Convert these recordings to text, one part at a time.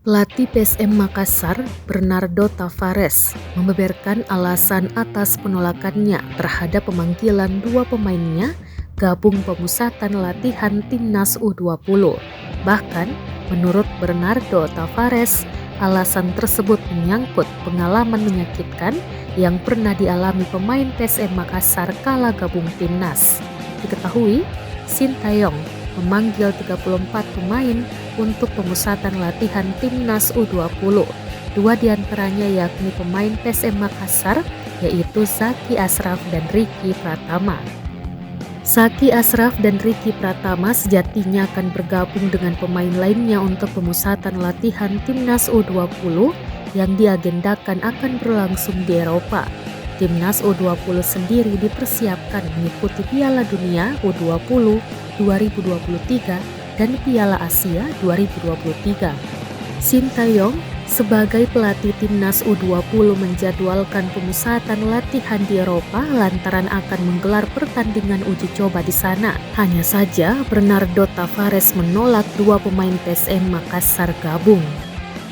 Pelatih PSM Makassar, Bernardo Tavares, membeberkan alasan atas penolakannya terhadap pemanggilan dua pemainnya gabung pemusatan latihan Timnas U20. Bahkan, menurut Bernardo Tavares, alasan tersebut menyangkut pengalaman menyakitkan yang pernah dialami pemain PSM Makassar kala gabung Timnas. Diketahui, Sintayong memanggil 34 pemain untuk pemusatan latihan Timnas U20. Dua diantaranya yakni pemain PSM Makassar, yaitu Zaki Ashraf dan Ricky Pratama. Zaki Ashraf dan Ricky Pratama sejatinya akan bergabung dengan pemain lainnya untuk pemusatan latihan Timnas U20 yang diagendakan akan berlangsung di Eropa. Timnas U20 sendiri dipersiapkan mengikuti Piala Dunia U20 2023 dan Piala Asia 2023. Sintayong sebagai pelatih Timnas U20 menjadwalkan pemusatan latihan di Eropa lantaran akan menggelar pertandingan uji coba di sana. Hanya saja Bernardo Tavares menolak dua pemain PSM Makassar gabung.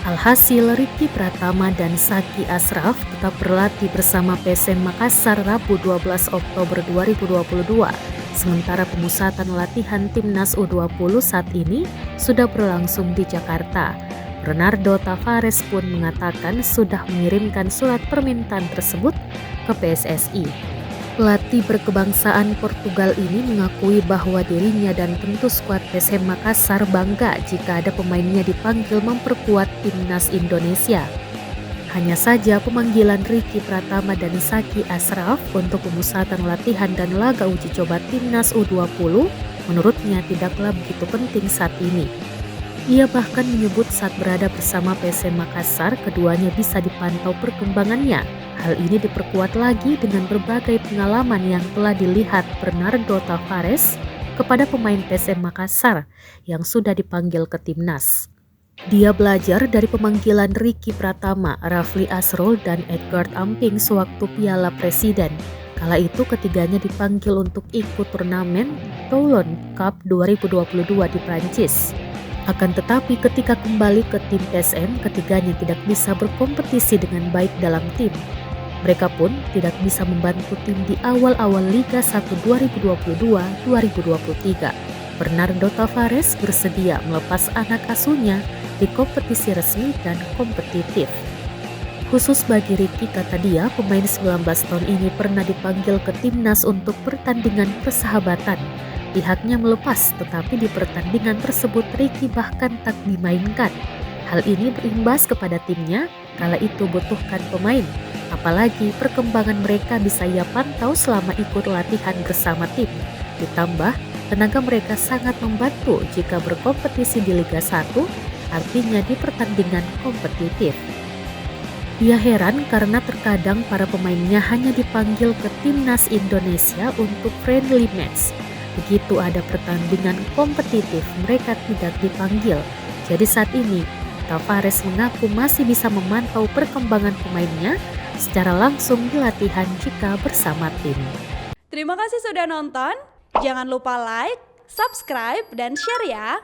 Alhasil Ricky Pratama dan Zaki Ashraf tetap berlatih bersama PSM Makassar Rabu 12 Oktober 2022. Sementara pemusatan latihan Timnas U20 saat ini sudah berlangsung di Jakarta. Bernardo Tavares pun mengatakan sudah mengirimkan surat permintaan tersebut ke PSSI. Pelatih berkebangsaan Portugal ini mengakui bahwa dirinya dan tentu skuad PSM Makassar bangga jika ada pemainnya dipanggil memperkuat Timnas Indonesia. Hanya saja pemanggilan Ricky Pratama dan Zaki Ashraf untuk pemusatan latihan dan laga uji coba Timnas U20 menurutnya tidaklah begitu penting saat ini. Ia bahkan menyebut saat berada bersama PSM Makassar keduanya bisa dipantau perkembangannya. Hal ini diperkuat lagi dengan berbagai pengalaman yang telah dilihat Bernardo Tavares kepada pemain PSM Makassar yang sudah dipanggil ke Timnas. Dia belajar dari pemanggilan Ricky Pratama, Rafli Asrul, dan Edgard Amping sewaktu Piala Presiden. Kala itu ketiganya dipanggil untuk ikut turnamen Toulon Cup 2022 di Prancis. Akan tetapi ketika kembali ke tim PSM, ketiganya tidak bisa berkompetisi dengan baik dalam tim. Mereka pun tidak bisa membantu tim di awal-awal Liga 1 2022-2023. Bernardo Tavares bersedia melepas anak asuhnya di kompetisi resmi dan kompetitif. Khusus bagi Ricky, kata dia, pemain 19 tahun ini pernah dipanggil ke Timnas untuk pertandingan persahabatan. Pihaknya melepas, tetapi di pertandingan tersebut Ricky bahkan tak dimainkan. Hal ini berimbas kepada timnya, kala itu butuhkan pemain. Apalagi perkembangan mereka bisa ia pantau selama ikut latihan bersama tim. Ditambah, tenaga mereka sangat membantu jika berkompetisi di Liga 1, artinya di pertandingan kompetitif. Ia heran karena terkadang para pemainnya hanya dipanggil ke Timnas Indonesia untuk friendly match. Begitu ada pertandingan kompetitif, mereka tidak dipanggil. Jadi saat ini, Tavares mengaku masih bisa memantau perkembangan pemainnya secara langsung di latihan jika bersama tim. Terima kasih sudah nonton. Jangan lupa like, subscribe, dan share ya.